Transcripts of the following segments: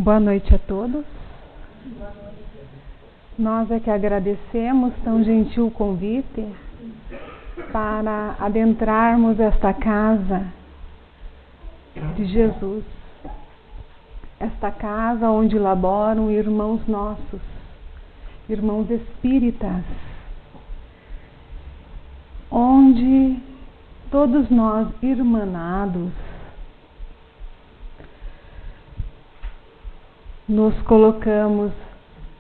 Boa noite a todos. Nós é que agradecemos tão gentil convite para adentrarmos esta casa de Jesus, esta casa onde laboram irmãos nossos, irmãos espíritas, onde todos nós, irmanados, nos colocamos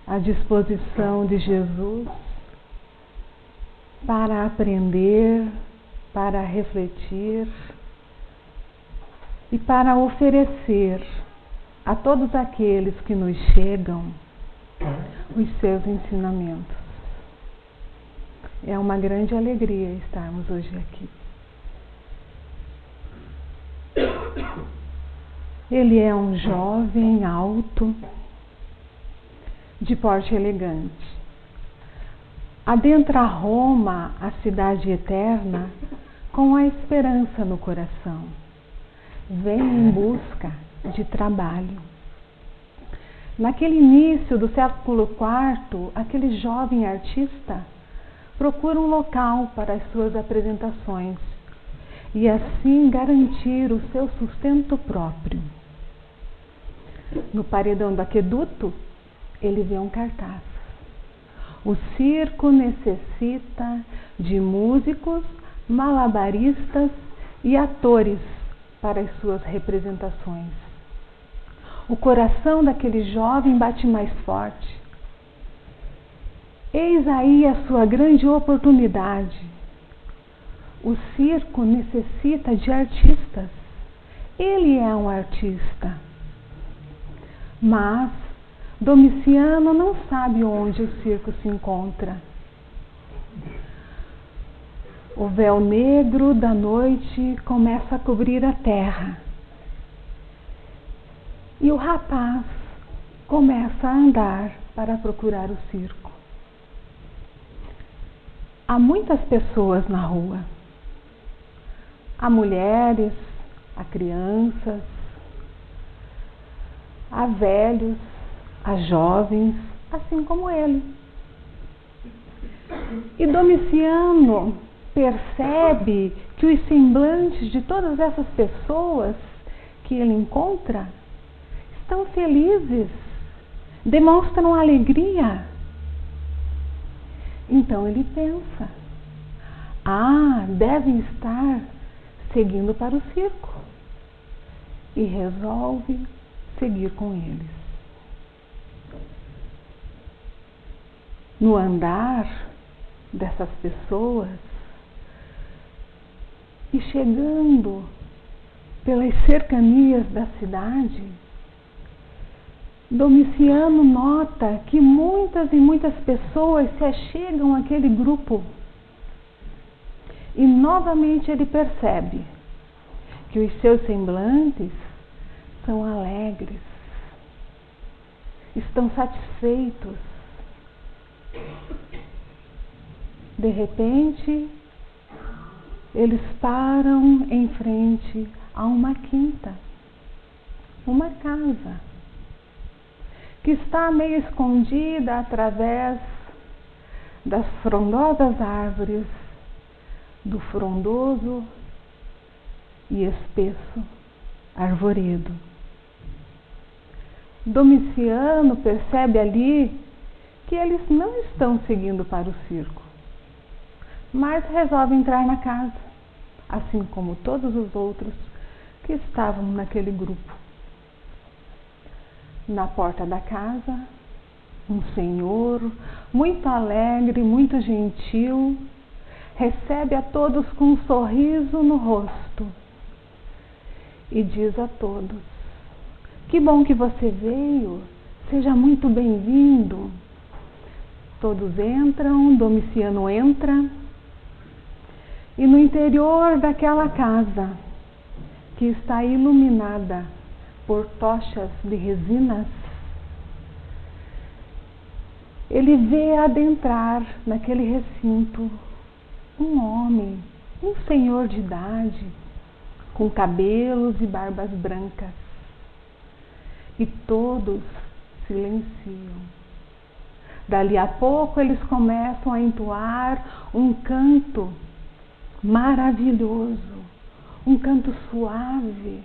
à disposição de Jesus para aprender, para refletir e para oferecer a todos aqueles que nos chegam os seus ensinamentos. É uma grande alegria estarmos hoje aqui. Ele é um jovem alto, de porte elegante. Adentra Roma, a cidade eterna, com a esperança no coração. Vem em busca de trabalho. Naquele início do século IV, aquele jovem artista procura um local para as suas apresentações e assim garantir o seu sustento próprio. No paredão do aqueduto, ele vê um cartaz. O circo necessita de músicos, malabaristas e atores para as suas representações. O coração daquele jovem bate mais forte. Eis aí a sua grande oportunidade. O circo necessita de artistas. Ele é um artista. Mas Domiciano não sabe onde o circo se encontra. O véu negro da noite começa a cobrir a terra. E o rapaz começa a andar para procurar o circo. Há muitas pessoas na rua. Há mulheres, há crianças, há velhos, há jovens, assim como ele. E Domiciano percebe que os semblantes de todas essas pessoas que ele encontra estão felizes, demonstram alegria. Então ele pensa: devem estar seguindo para o circo. E resolve seguir com eles. No andar dessas pessoas e chegando pelas cercanias da cidade, Domiciano nota que muitas e muitas pessoas se achegam àquele grupo. E novamente ele percebe que os seus semblantes são alegres, estão satisfeitos. De repente, eles param em frente a uma quinta, uma casa, que está meio escondida através das frondosas árvores do frondoso e espesso arvoredo. Domiciano percebe ali que eles não estão seguindo para o circo, mas resolve entrar na casa, assim como todos os outros que estavam naquele grupo. Na porta da casa, um senhor muito alegre, muito gentil, recebe a todos com um sorriso no rosto e diz a todos: que bom que você veio, seja muito bem-vindo. Todos entram, Domiciano entra, e no interior daquela casa, que está iluminada por tochas de resinas, ele vê adentrar naquele recinto um homem, um senhor de idade, com cabelos e barbas brancas, e todos silenciam. Dali a pouco eles começam a entoar um canto maravilhoso, um canto suave.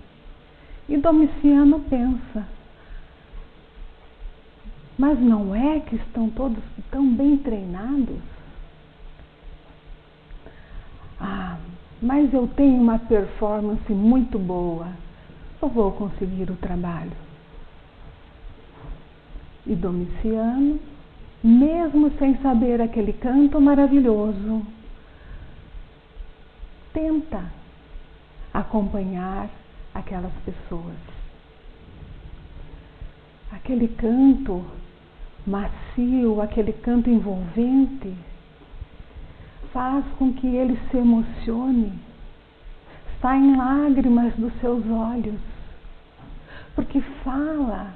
E Domiciano pensa, mas não é que estão todos tão bem treinados? Mas eu tenho uma performance muito boa, eu vou conseguir o trabalho. E Domiciano, mesmo sem saber aquele canto maravilhoso, tenta acompanhar aquelas pessoas. Aquele canto macio, aquele canto envolvente, faz com que ele se emocione, saem lágrimas dos seus olhos, porque fala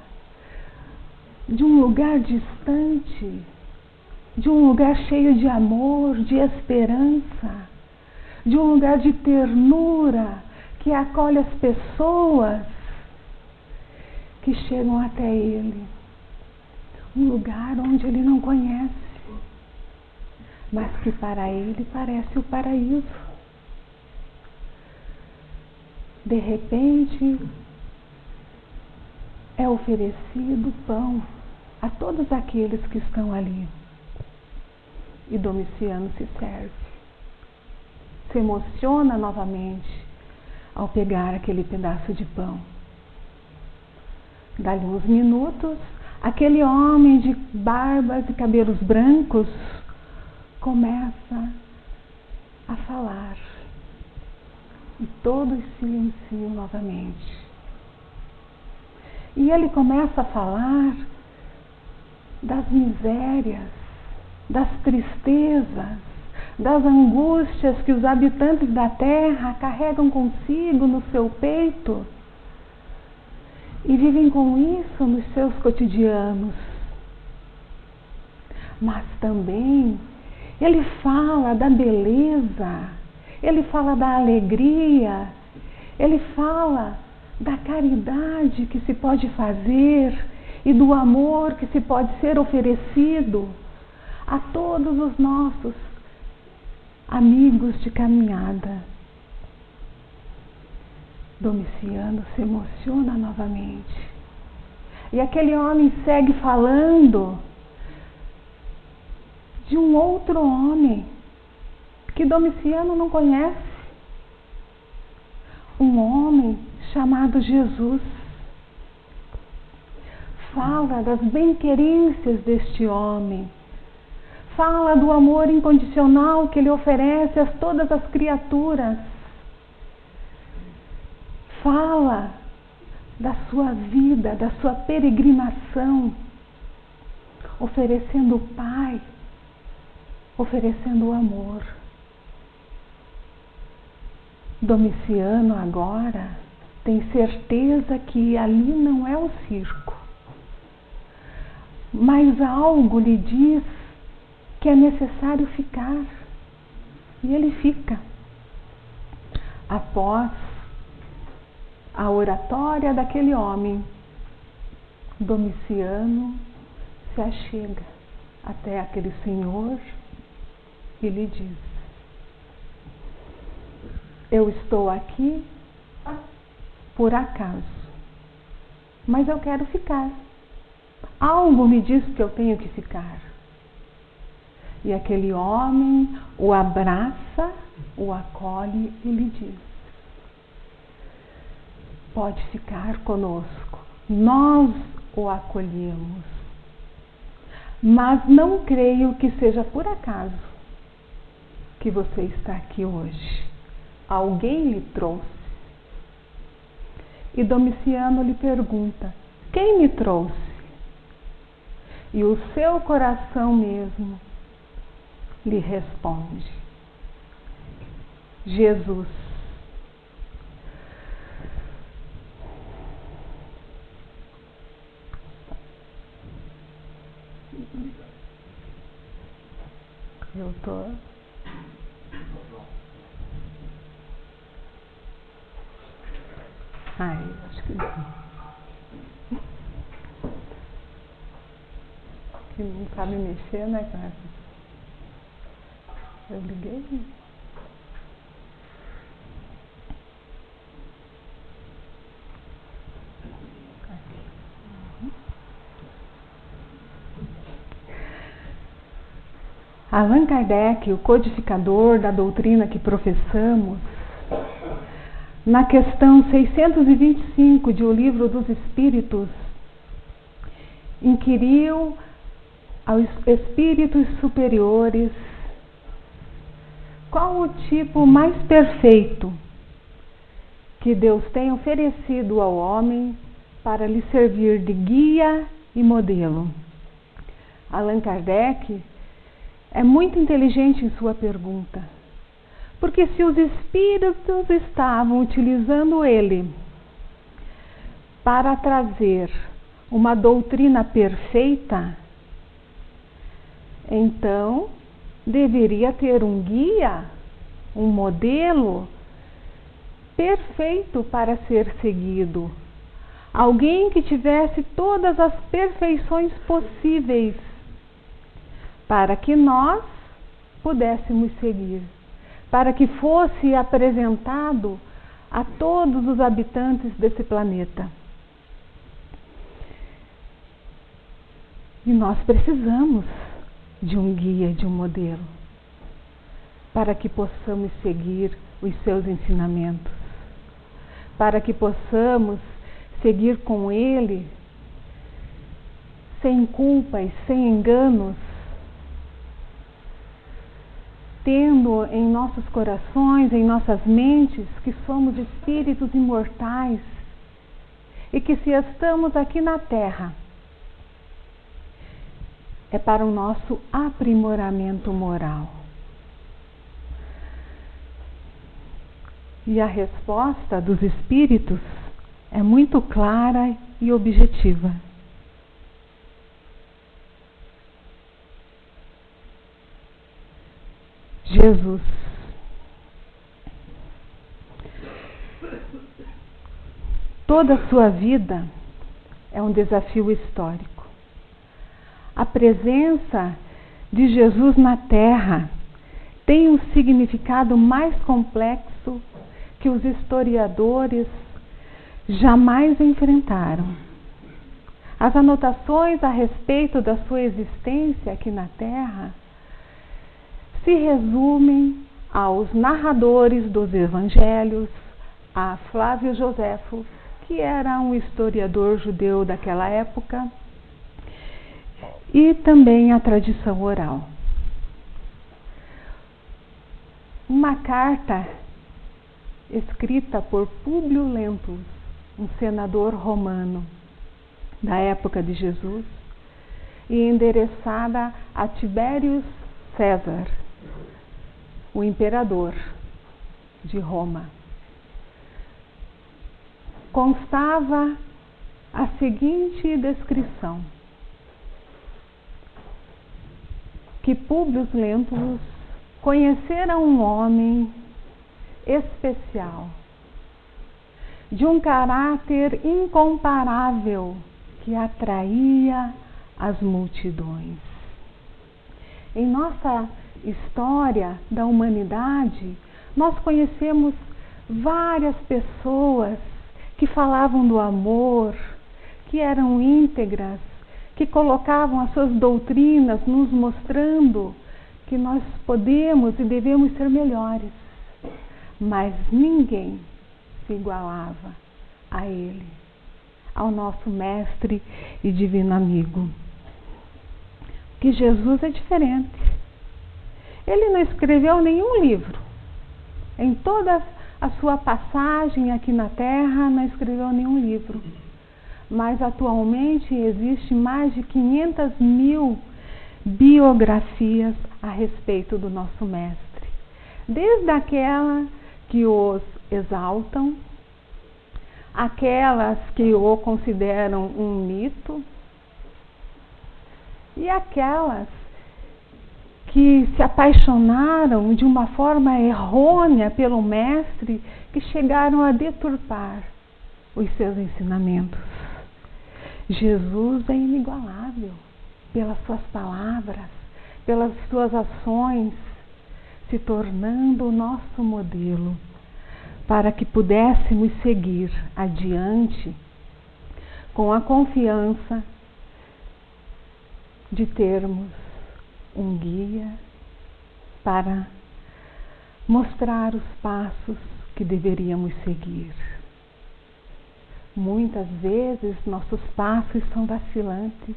de um lugar distante, de um lugar cheio de amor, de esperança, de um lugar de ternura que acolhe as pessoas que chegam até ele. Um lugar onde ele não conhece, mas que para ele parece o paraíso. De repente, é oferecido pão a todos aqueles que estão ali. E Domiciano se serve. Se emociona novamente ao pegar aquele pedaço de pão. Dali uns minutos, aquele homem de barbas e cabelos brancos começa a falar. E todos silenciam novamente. E ele começa a falar das misérias, das tristezas, das angústias que os habitantes da terra carregam consigo no seu peito e vivem com isso nos seus cotidianos. Mas também ele fala da beleza, ele fala da alegria, ele fala da caridade que se pode fazer e do amor que se pode ser oferecido a todos os nossos amigos de caminhada. Domiciano se emociona novamente. E aquele homem segue falando de um outro homem que Domiciano não conhece. Um homem chamado Jesus. Fala das bem-querências deste homem. Fala do amor incondicional que ele oferece a todas as criaturas. Fala da sua vida, da sua peregrinação, oferecendo o Pai, oferecendo o amor. Domiciano agora tem certeza que ali não é o circo, mas algo lhe diz que é necessário ficar, e ele fica. Após a oratória daquele homem, Domiciano se achega até aquele senhor e lhe diz: eu estou aqui por acaso, mas eu quero ficar. Algo me diz que eu tenho que ficar. E aquele homem o abraça, o acolhe e lhe diz: pode ficar conosco, nós o acolhemos. Mas não creio que seja por acaso que você está aqui hoje. Alguém lhe trouxe. E Domiciano lhe pergunta: quem me trouxe? E o seu coração mesmo lhe responde: Jesus. Eu tô. Ai, acho que sim. que não sabe mexer, né, cara? Eu liguei. Allan Kardec, o codificador da doutrina que professamos, na questão 625 de O Livro dos Espíritos, inquiriu aos espíritos superiores qual o tipo mais perfeito que Deus tem oferecido ao homem para lhe servir de guia e modelo. Allan Kardec é muito inteligente em sua pergunta, porque se os espíritos estavam utilizando ele para trazer uma doutrina perfeita, então deveria ter um guia, um modelo perfeito para ser seguido. Alguém que tivesse todas as perfeições possíveis para que nós pudéssemos seguir, para que fosse apresentado a todos os habitantes desse planeta. E nós precisamos de um guia, de um modelo, para que possamos seguir os seus ensinamentos, para que possamos seguir com ele sem culpas, sem enganos, tendo em nossos corações, em nossas mentes, que somos espíritos imortais e que se estamos aqui na Terra, é para o nosso aprimoramento moral. E a resposta dos espíritos é muito clara e objetiva. Jesus. Toda a sua vida é um desafio histórico. A presença de Jesus na Terra tem um significado mais complexo que os historiadores jamais enfrentaram. As anotações a respeito da sua existência aqui na Terra se resumem aos narradores dos evangelhos, a Flávio Joséfo, que era um historiador judeu daquela época, e também a tradição oral. Uma carta escrita por Públio Lentulus, um senador romano da época de Jesus, e endereçada a Tibérius César, o imperador de Roma. Constava a seguinte descrição: que Públio Lentulus conhecera um homem especial, de um caráter incomparável, que atraía as multidões. Em nossa história da humanidade, nós conhecemos várias pessoas que falavam do amor, que eram íntegras, que colocavam as suas doutrinas nos mostrando que nós podemos e devemos ser melhores. Mas ninguém se igualava a ele, ao nosso mestre e divino amigo. Que Jesus é diferente. Ele não escreveu nenhum livro. Em toda a sua passagem aqui na Terra, não escreveu nenhum livro. Mas atualmente existe mais de 500.000 biografias a respeito do nosso mestre. Desde aquela que os exaltam, aquelas que o consideram um mito, e aquelas que se apaixonaram de uma forma errônea pelo mestre, que chegaram a deturpar os seus ensinamentos. Jesus é inigualável. pelas suas palavras, pelas suas ações, se tornando o nosso modelo, para que pudéssemos seguir adiante com a confiança de termos um guia para mostrar os passos que deveríamos seguir. Muitas vezes nossos passos são vacilantes,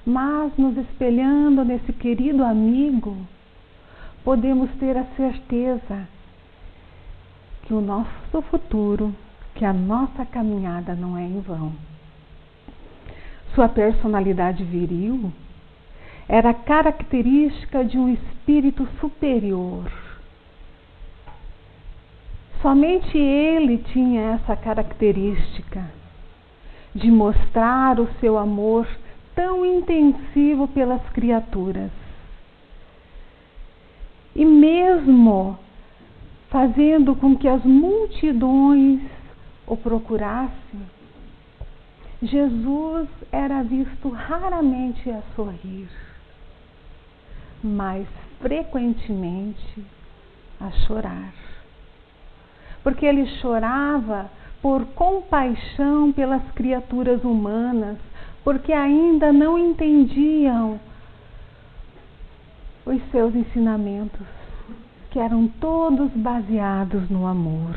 mas nos espelhando nesse querido amigo, podemos ter a certeza que o nosso futuro, que a nossa caminhada não é em vão. Sua personalidade viril era característica de um espírito superior. Somente ele tinha essa característica de mostrar o seu amor tão intensivo pelas criaturas. E mesmo fazendo com que as multidões o procurassem, Jesus era visto raramente a sorrir, mas frequentemente a chorar. Porque ele chorava por compaixão pelas criaturas humanas, porque ainda não entendiam os seus ensinamentos, que eram todos baseados no amor.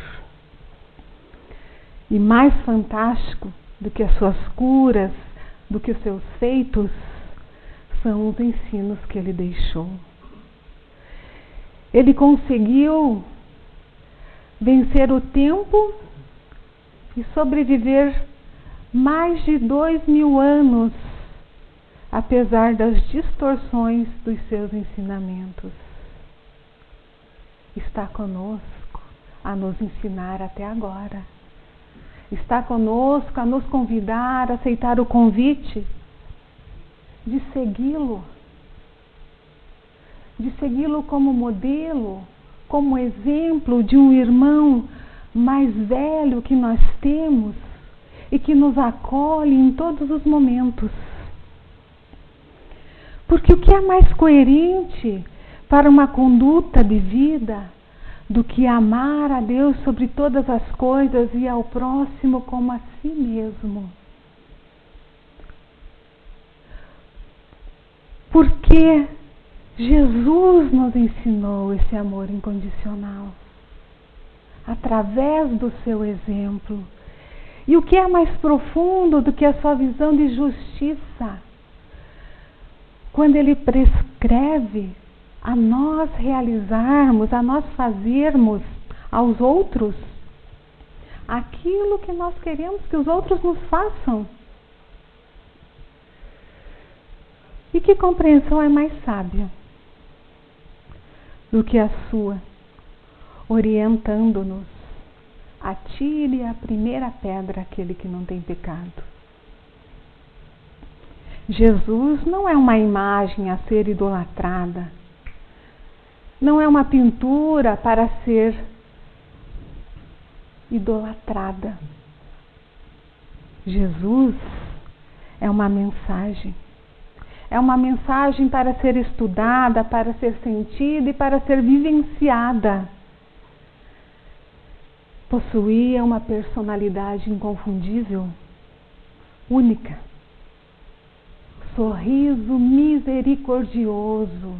E mais fantástico do que as suas curas, do que os seus feitos, são os ensinos que ele deixou. Ele conseguiu vencer o tempo e sobreviver mais de 2000 anos, apesar das distorções dos seus ensinamentos. Está conosco a nos ensinar até agora. Está conosco a nos convidar a aceitar o convite de segui-lo como modelo, como exemplo de um irmão mais velho que nós temos e que nos acolhe em todos os momentos. Porque o que é mais coerente para uma conduta de vida do que amar a Deus sobre todas as coisas e ao próximo como a si mesmo? Porque Jesus nos ensinou esse amor incondicional através do seu exemplo. E o que é mais profundo do que a sua visão de justiça? Quando ele prescreve a nós realizarmos, a nós fazermos aos outros aquilo que nós queremos que os outros nos façam. E que compreensão é mais sábia do que a sua, orientando-nos: atire a primeira pedra aquele que não tem pecado. Jesus não é uma imagem a ser idolatrada, não é uma pintura para ser idolatrada. Jesus é uma mensagem. É uma mensagem para ser estudada, para ser sentida e para ser vivenciada. Possuía uma personalidade inconfundível, única. Sorriso misericordioso.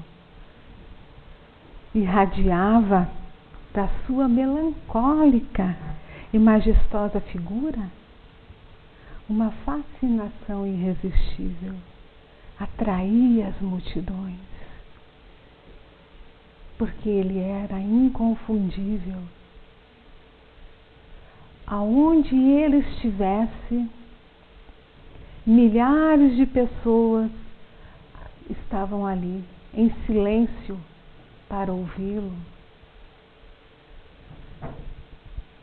Irradiava da sua melancólica e majestosa figura uma fascinação irresistível. Atraía as multidões, porque ele era inconfundível. Aonde ele estivesse, milhares de pessoas estavam ali, em silêncio, para ouvi-lo.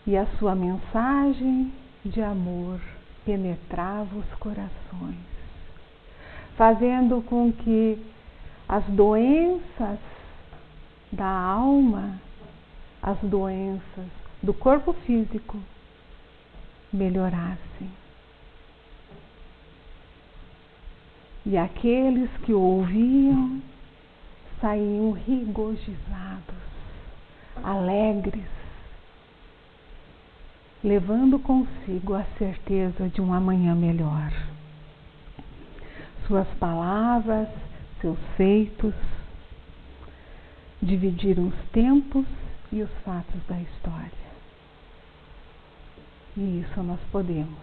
E a sua mensagem de amor penetrava os corações, fazendo com que as doenças da alma, as doenças do corpo físico melhorassem. E aqueles que o ouviam saíam regozijados, alegres, levando consigo a certeza de um amanhã melhor. Suas palavras, seus feitos, dividiram os tempos e os fatos da história. E isso nós podemos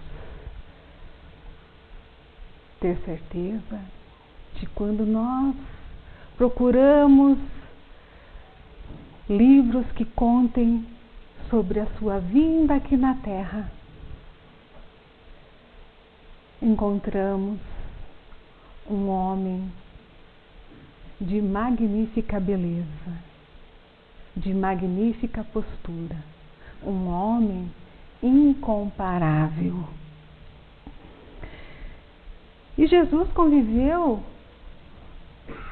ter certeza de quando nós procuramos livros que contem sobre a sua vinda aqui na Terra. Encontramos um homem de magnífica beleza, de magnífica postura, um homem incomparável. E Jesus conviveu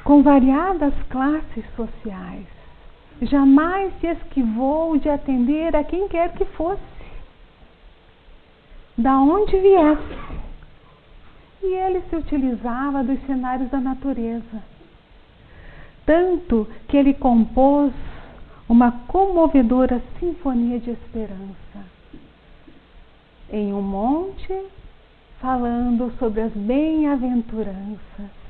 com variadas classes sociais. Jamais se esquivou de atender a quem quer que fosse, da onde viesse. E ele se utilizava dos cenários da natureza. Tanto que ele compôs uma comovedora sinfonia de esperança em um monte, falando sobre as bem-aventuranças.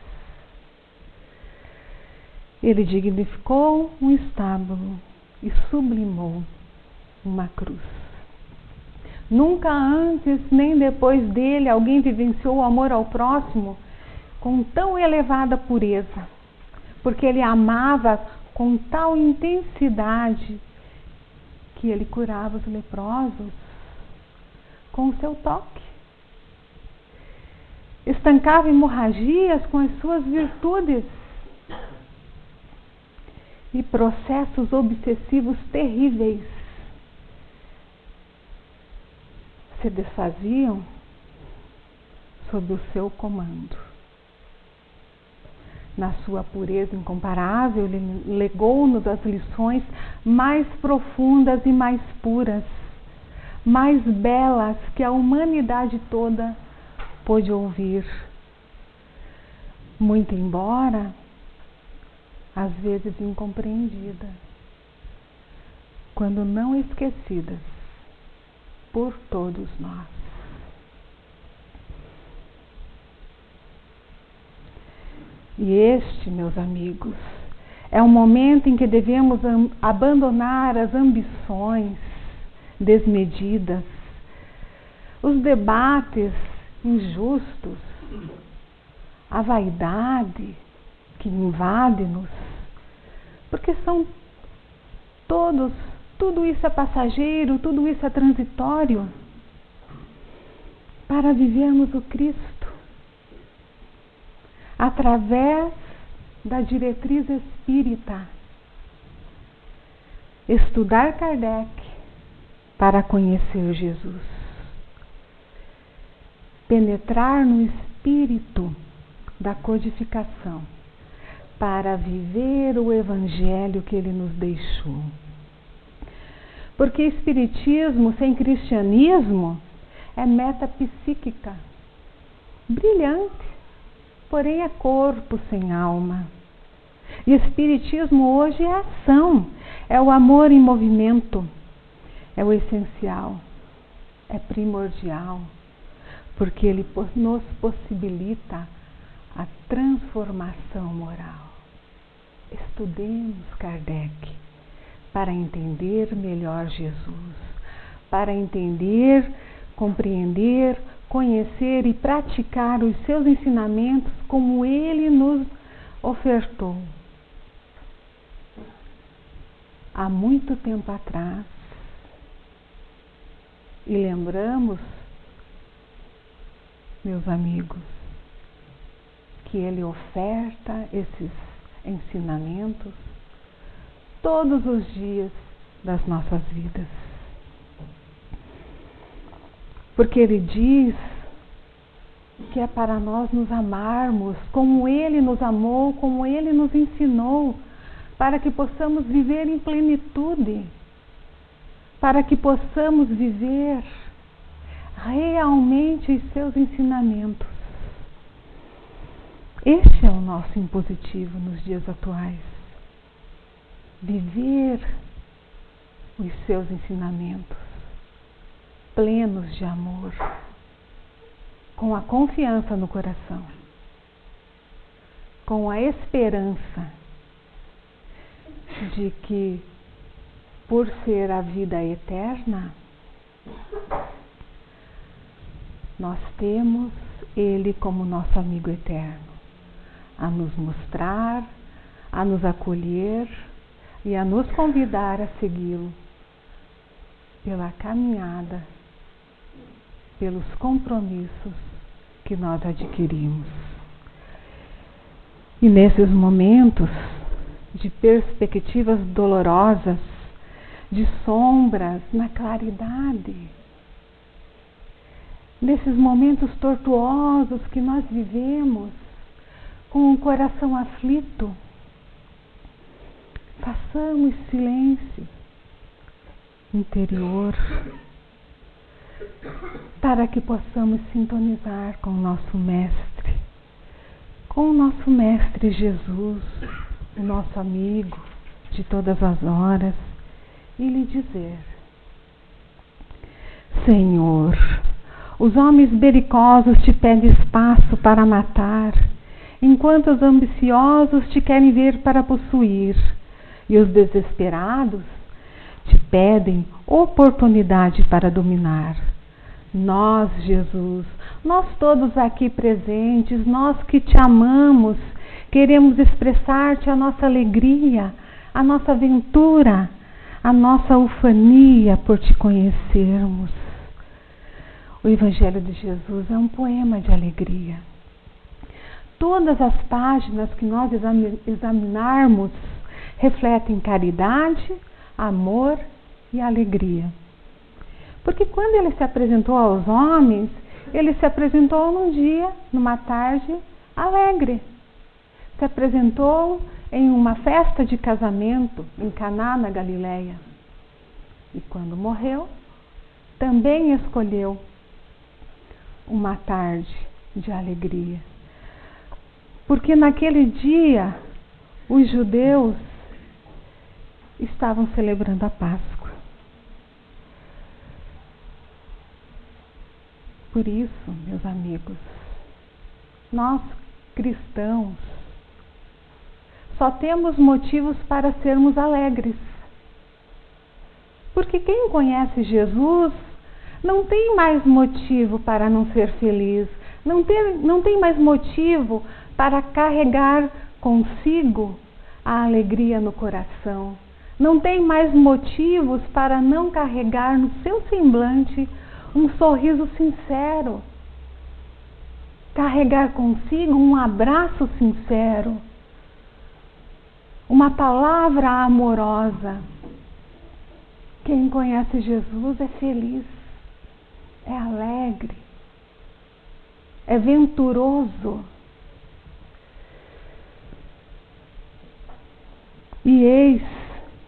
Ele dignificou um estábulo e sublimou uma cruz. Nunca antes nem depois dele alguém vivenciou o amor ao próximo com tão elevada pureza, porque ele amava com tal intensidade que ele curava os leprosos com o seu toque. Estancava hemorragias com as suas virtudes. E processos obsessivos terríveis se desfaziam sob o seu comando. Na sua pureza incomparável, ele legou-nos as lições mais profundas e mais puras, mais belas que a humanidade toda pôde ouvir. Muito embora às vezes incompreendida, quando não esquecidas por todos nós. E este, meus amigos, é o momento em que devemos abandonar as ambições desmedidas, os debates injustos, a vaidade que invade-nos, porque tudo isso é passageiro, tudo isso é transitório, para vivermos o Cristo através da diretriz espírita. Estudar Kardec para conhecer Jesus, penetrar no espírito da codificação para viver o evangelho que ele nos deixou. Porque espiritismo sem cristianismo é metapsíquica, brilhante, porém é corpo sem alma. E espiritismo hoje é ação, é o amor em movimento, é o essencial, é primordial, porque ele nos possibilita a transformação moral. Estudemos Kardec para entender melhor Jesus, para entender, compreender, conhecer e praticar os seus ensinamentos como ele nos ofertou há muito tempo atrás. E lembramos, meus amigos, que ele oferta esses ensinamentos todos os dias das nossas vidas. Porque ele diz que é para nós nos amarmos como ele nos amou, como ele nos ensinou, para que possamos viver em plenitude, para que possamos viver realmente os seus ensinamentos. Este é o nosso impositivo nos dias atuais. Viver os seus ensinamentos plenos de amor, com a confiança no coração, com a esperança de que, por ser a vida eterna, nós temos Ele como nosso amigo eterno, a nos mostrar, a nos acolher e a nos convidar a segui-lo pela caminhada, pelos compromissos que nós adquirimos. E nesses momentos de perspectivas dolorosas, de sombras na claridade, nesses momentos tortuosos que nós vivemos, com o coração aflito, façamos silêncio interior para que possamos sintonizar com o nosso Mestre, com o nosso Mestre Jesus, o nosso amigo de todas as horas, e lhe dizer: Senhor, os homens belicosos te pedem espaço para matar, enquanto os ambiciosos te querem ver para possuir, e os desesperados te pedem oportunidade para dominar. Nós, Jesus, nós todos aqui presentes, nós que te amamos, queremos expressar-te a nossa alegria, a nossa aventura, a nossa ufania por te conhecermos. O Evangelho de Jesus é um poema de alegria. Todas as páginas que nós examinarmos refletem caridade, amor e alegria. Porque quando ele se apresentou aos homens, ele se apresentou num dia, numa tarde alegre. Se apresentou em uma festa de casamento em Caná, na Galileia. E quando morreu, também escolheu uma tarde de alegria. Porque naquele dia, os judeus estavam celebrando a Páscoa. Por isso, meus amigos, nós cristãos só temos motivos para sermos alegres. Porque quem conhece Jesus não tem mais motivo para não ser feliz, não tem mais motivo para carregar consigo a alegria no coração. Não tem mais motivos para não carregar no seu semblante um sorriso sincero. Carregar consigo um abraço sincero. Uma palavra amorosa. Quem conhece Jesus é feliz, é alegre, é venturoso. E eis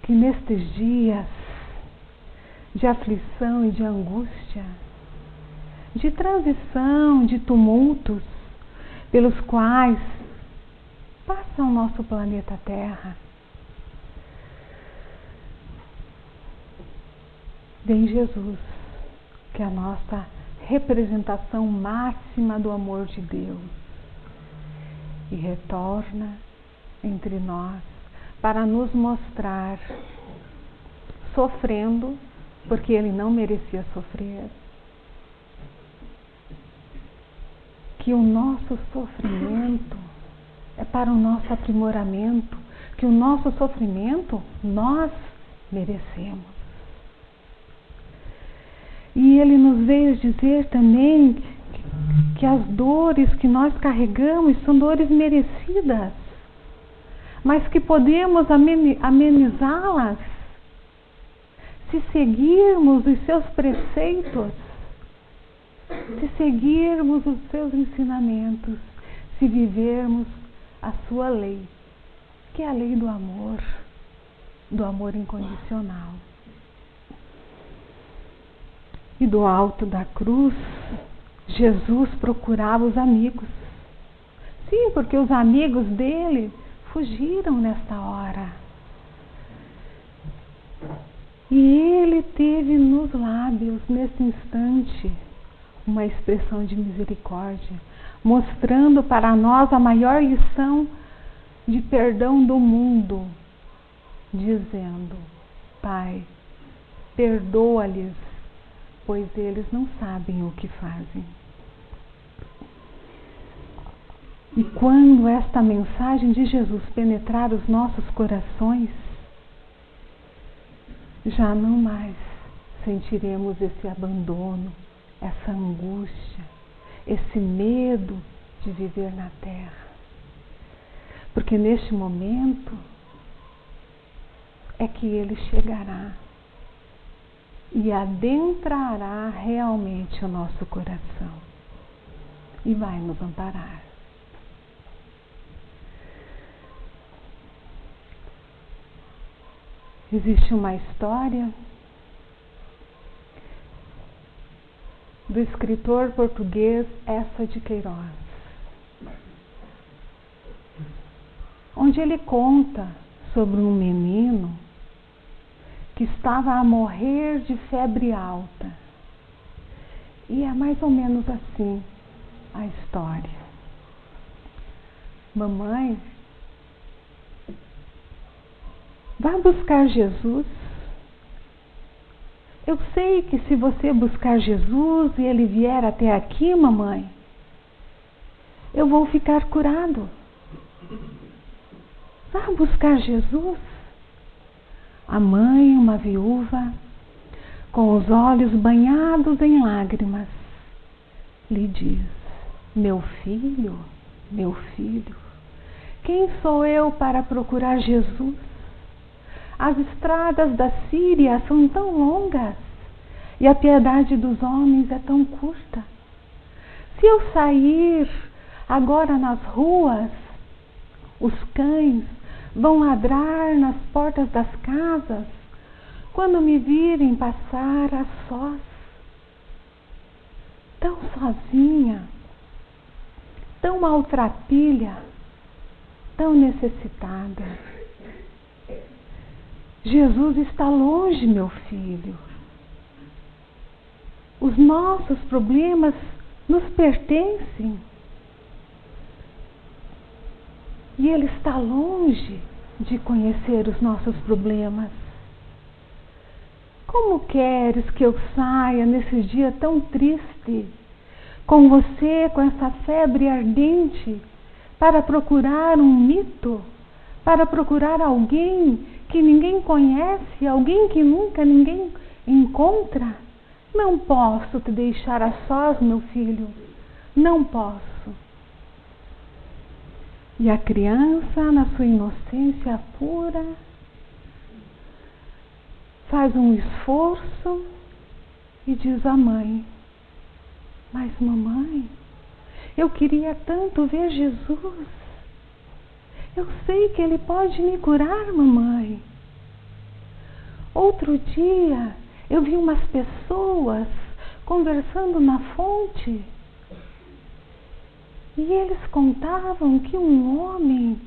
que nestes dias de aflição e de angústia, de transição, de tumultos, pelos quais passa o nosso planeta Terra, vem Jesus, que é a nossa representação máxima do amor de Deus, e retorna entre nós para nos mostrar, sofrendo, porque Ele não merecia sofrer, que o nosso sofrimento é para o nosso aprimoramento, que o nosso sofrimento nós merecemos. E Ele nos veio dizer também que as dores que nós carregamos são dores merecidas, mas que podemos amenizá-las se seguirmos os seus preceitos, se seguirmos os seus ensinamentos, se vivermos a sua lei, que é a lei do amor incondicional. E do alto da cruz, Jesus procurava os amigos. Sim, porque os amigos dele fugiram nesta hora. E ele teve nos lábios, nesse instante, uma expressão de misericórdia, mostrando para nós a maior lição de perdão do mundo, dizendo: Pai, perdoa-lhes, pois eles não sabem o que fazem. E quando esta mensagem de Jesus penetrar os nossos corações, já não mais sentiremos esse abandono, essa angústia, esse medo de viver na terra. Porque neste momento é que ele chegará e adentrará realmente o nosso coração e vai nos amparar. Existe uma história do escritor português Eça de Queiroz, onde ele conta sobre um menino que estava a morrer de febre alta. E é mais ou menos assim a história. Mamãe, vá buscar Jesus. Eu sei que se você buscar Jesus e ele vier até aqui, mamãe, eu vou ficar curado. Vá buscar Jesus. A mãe, uma viúva, com os olhos banhados em lágrimas, lhe diz: meu filho, quem sou eu para procurar Jesus? As estradas da Síria são tão longas e a piedade dos homens é tão curta. Se eu sair agora nas ruas, os cães vão ladrar nas portas das casas quando me virem passar a sós, tão sozinha, tão maltrapilha, tão necessitada. Jesus está longe, meu filho. Os nossos problemas nos pertencem. E Ele está longe de conhecer os nossos problemas. Como queres que eu saia nesse dia tão triste, com você, com essa febre ardente, para procurar um mito, para procurar alguém que ninguém conhece, alguém que nunca ninguém encontra? Não posso te deixar a sós, meu filho, não posso. E a criança, na sua inocência pura, faz um esforço e diz à mãe: mas mamãe, eu queria tanto ver Jesus. Eu sei que Ele pode me curar, mamãe. Outro dia, eu vi umas pessoas conversando na fonte. E eles contavam que um homem,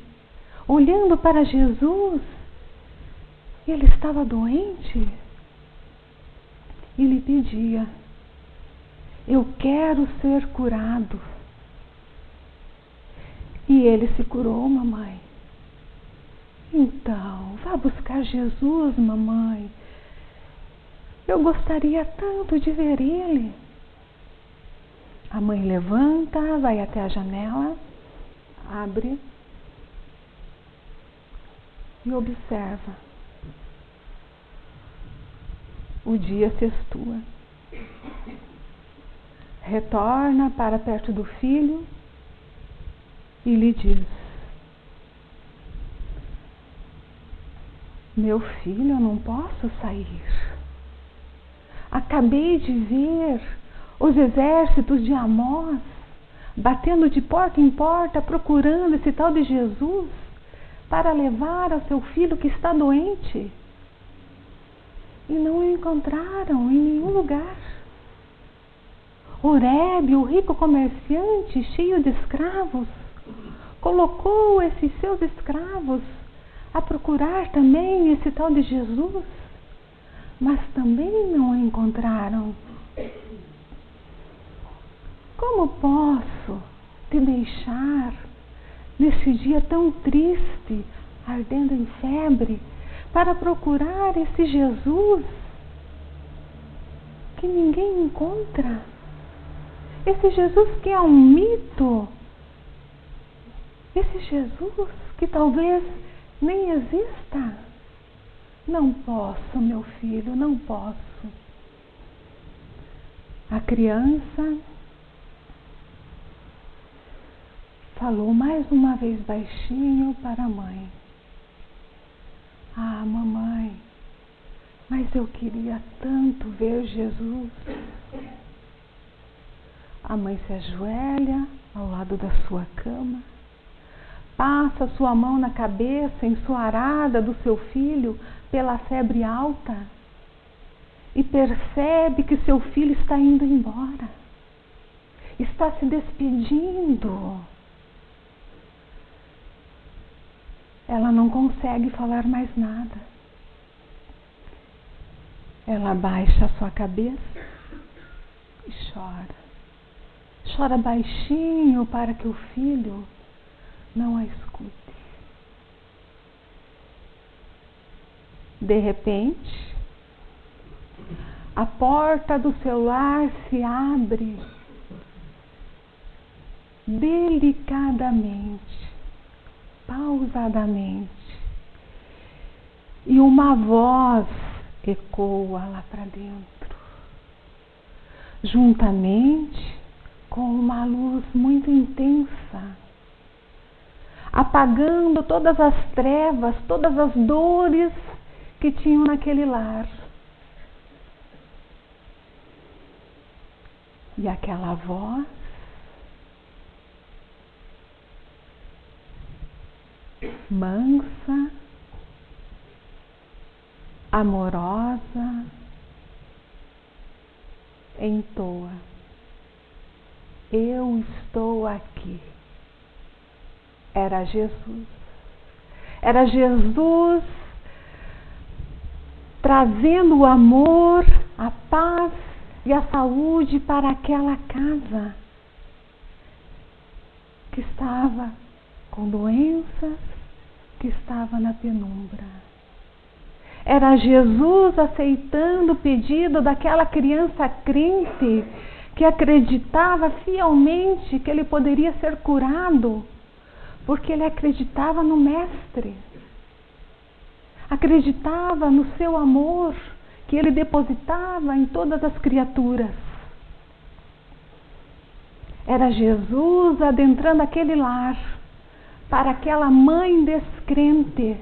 olhando para Jesus, ele estava doente e lhe pedia: eu quero ser curado. E ele se curou, mamãe. Então, vá buscar Jesus, mamãe. Eu gostaria tanto de ver ele. A mãe levanta, vai até a janela, abre e observa. O dia se estua. Retorna para perto do filho e lhe diz: meu filho, eu não posso sair. Acabei de ver os exércitos de Amós batendo de porta em porta, procurando esse tal de Jesus para levar ao seu filho que está doente. E não o encontraram em nenhum lugar. Oreb, o rico comerciante, cheio de escravos, colocou esses seus escravos a procurar também esse tal de Jesus, mas também não o encontraram. Como posso te deixar nesse dia tão triste, ardendo em febre, para procurar esse Jesus que ninguém encontra? Esse Jesus que é um mito, esse Jesus que talvez nem exista. Não posso, meu filho, não posso. A criança falou mais uma vez baixinho para a mãe: ah, mamãe, mas eu queria tanto ver Jesus. A mãe se ajoelha ao lado da sua cama, passa sua mão na cabeça ensoarada do seu filho pela febre alta e percebe que seu filho está indo embora, está se despedindo. Ela não consegue falar mais nada. Ela abaixa a sua cabeça e chora. Chora baixinho para que o filho não a escute. De repente, a porta do seu lar se abre delicadamente, pausadamente, e uma voz ecoa lá para dentro, juntamente com uma luz muito intensa, apagando todas as trevas, todas as dores que tinham naquele lar. E aquela voz mansa, amorosa, entoa: eu estou aqui. Era Jesus. Era Jesus trazendo o amor, a paz e a saúde para aquela casa que estava com doenças, que estava na penumbra. Era Jesus aceitando o pedido daquela criança crente que acreditava fielmente que ele poderia ser curado, porque ele acreditava no Mestre, acreditava no seu amor que ele depositava em todas as criaturas. Era Jesus adentrando aquele lar para aquela mãe descrente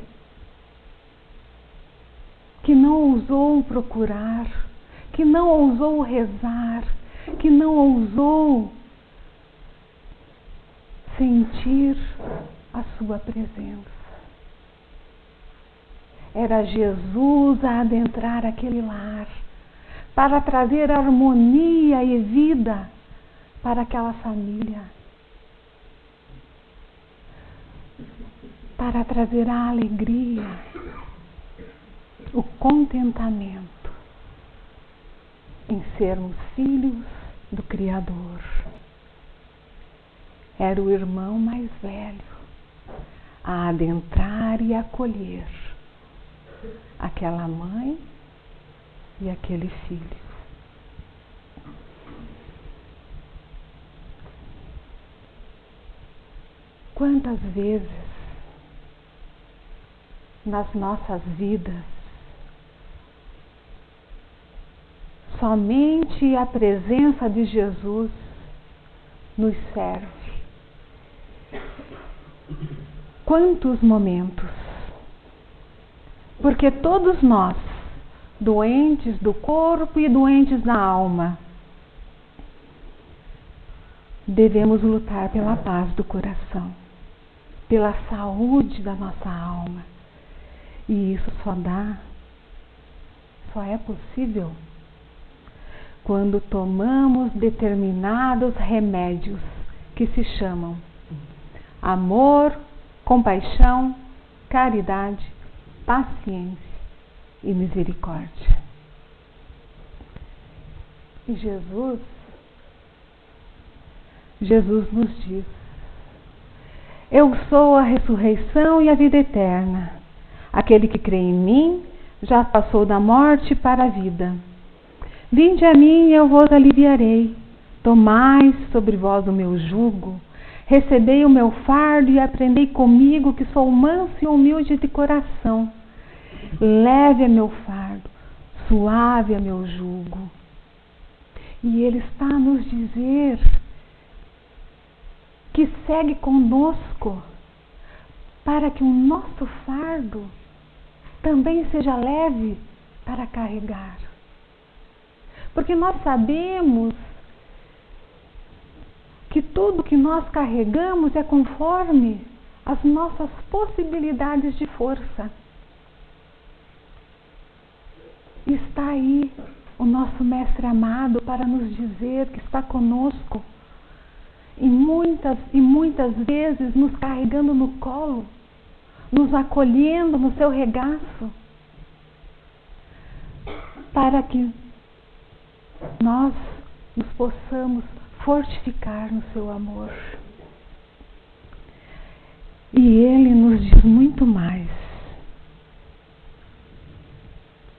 que não ousou procurar, que não ousou rezar, que não ousou sentir a sua presença. Era Jesus a adentrar aquele lar para trazer harmonia e vida para aquela família, para trazer a alegria, o contentamento em sermos filhos do Criador. Era o irmão mais velho a adentrar e acolher aquela mãe e aquele filho. Quantas vezes nas nossas vidas somente a presença de Jesus nos serve? Quantos momentos? Porque todos nós, doentes do corpo e doentes da alma, devemos lutar pela paz do coração, pela saúde da nossa alma. E isso só é possível quando tomamos determinados remédios que se chamam amor, compaixão, caridade, paciência e misericórdia. E Jesus nos diz: eu sou a ressurreição e a vida eterna. Aquele que crê em mim já passou da morte para a vida. Vinde a mim e eu vos aliviarei. Tomai sobre vós o meu jugo. Recebei o meu fardo e aprendei comigo, que sou manso e humilde de coração. Leve é meu fardo, suave é meu jugo. E Ele está a nos dizer que segue conosco para que o nosso fardo também seja leve para carregar. Porque nós sabemos que tudo que nós carregamos é conforme as nossas possibilidades de força. Está aí o nosso Mestre amado para nos dizer que está conosco e muitas vezes nos carregando no colo, nos acolhendo no seu regaço, para que nós nos possamos fortificar no seu amor. E Ele nos diz muito mais.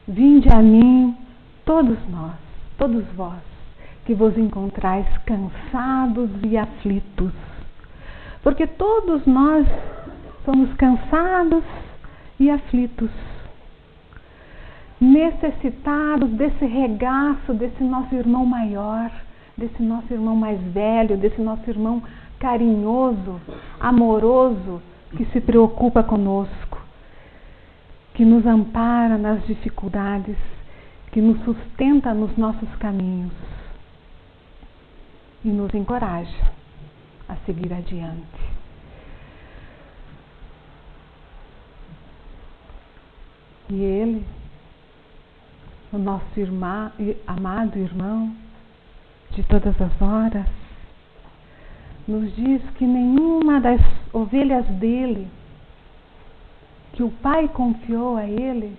Vinde a mim, todos vós, que vos encontrais cansados e aflitos. Porque todos nós somos cansados e aflitos, necessitados desse regaço, desse nosso irmão maior, desse nosso irmão mais velho, desse nosso irmão carinhoso, amoroso, que se preocupa conosco, que nos ampara nas dificuldades, que nos sustenta nos nossos caminhos e nos encoraja a seguir adiante. E Ele, o nosso amado irmão de todas as horas, nos diz que nenhuma das ovelhas dele, que o Pai confiou a Ele,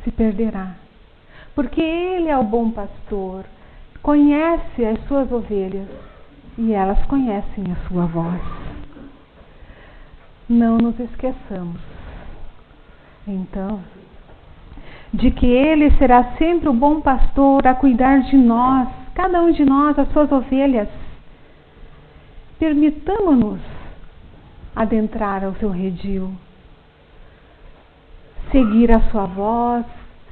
se perderá. Porque Ele é o bom pastor, conhece as suas ovelhas e elas conhecem a sua voz. Não nos esqueçamos, então, de que Ele será sempre o bom pastor a cuidar de nós, cada um de nós, as suas ovelhas. Permitamo-nos adentrar ao seu redil, seguir a sua voz,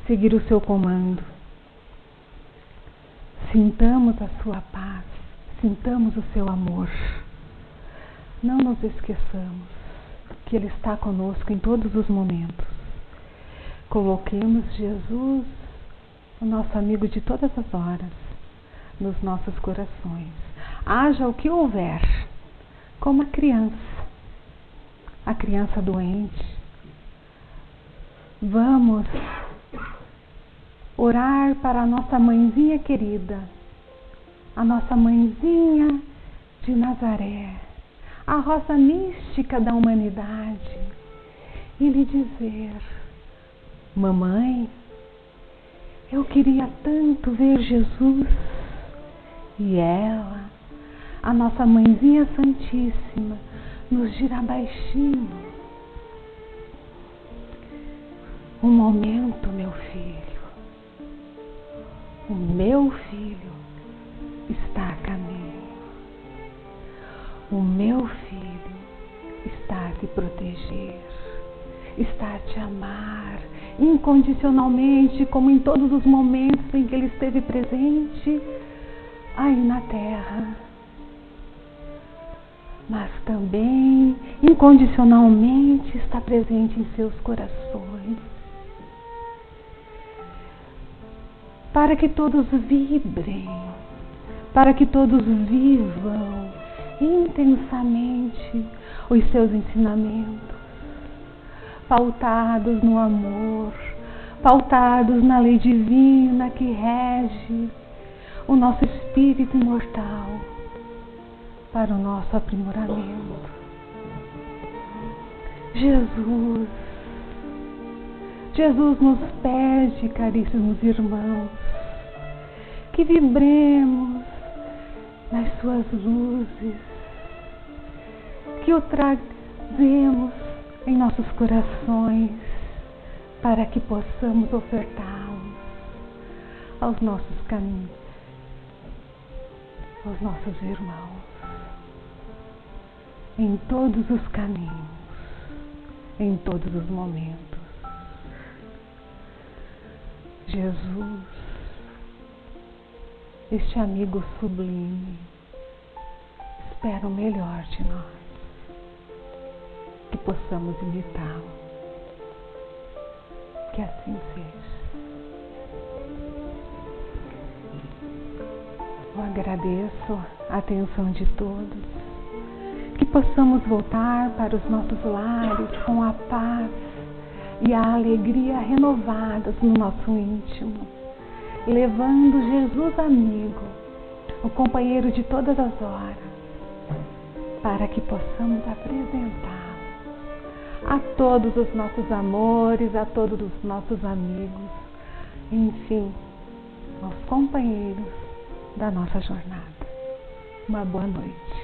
seguir o seu comando. Sintamos a sua paz, sintamos o seu amor. Não nos esqueçamos que Ele está conosco em todos os momentos. Coloquemos Jesus, o nosso amigo de todas as horas, nos nossos corações. Haja o que houver, como a criança doente. Vamos orar para a nossa mãezinha querida, a nossa mãezinha de Nazaré, a rosa mística da humanidade, e lhe dizer: mamãe, eu queria tanto ver Jesus. E ela, a nossa mãezinha santíssima, nos dirá baixinho: um momento, meu filho, o meu filho está a caminho, o meu filho está a te proteger, está a te amar incondicionalmente, como em todos os momentos em que Ele esteve presente aí na terra, mas também incondicionalmente está presente em seus corações, para que todos vibrem, para que todos vivam intensamente os seus ensinamentos, pautados no amor, pautados na lei divina que rege o nosso espírito imortal para o nosso aprimoramento. Jesus. Jesus nos pede, caríssimos irmãos, que vibremos nas suas luzes, que o trazemos em nossos corações, para que possamos ofertá-los aos nossos caminhos, aos nossos irmãos, em todos os caminhos, em todos os momentos. Jesus, este amigo sublime, espera o melhor de nós, que possamos imitá-lo. Que assim seja. Eu agradeço a atenção de todos, que possamos voltar para os nossos lares com a paz e a alegria renovadas no nosso íntimo, levando Jesus amigo, o companheiro de todas as horas, para que possamos apresentá-lo a todos os nossos amores, a todos os nossos amigos, enfim, aos companheiros da nossa jornada. Uma boa noite.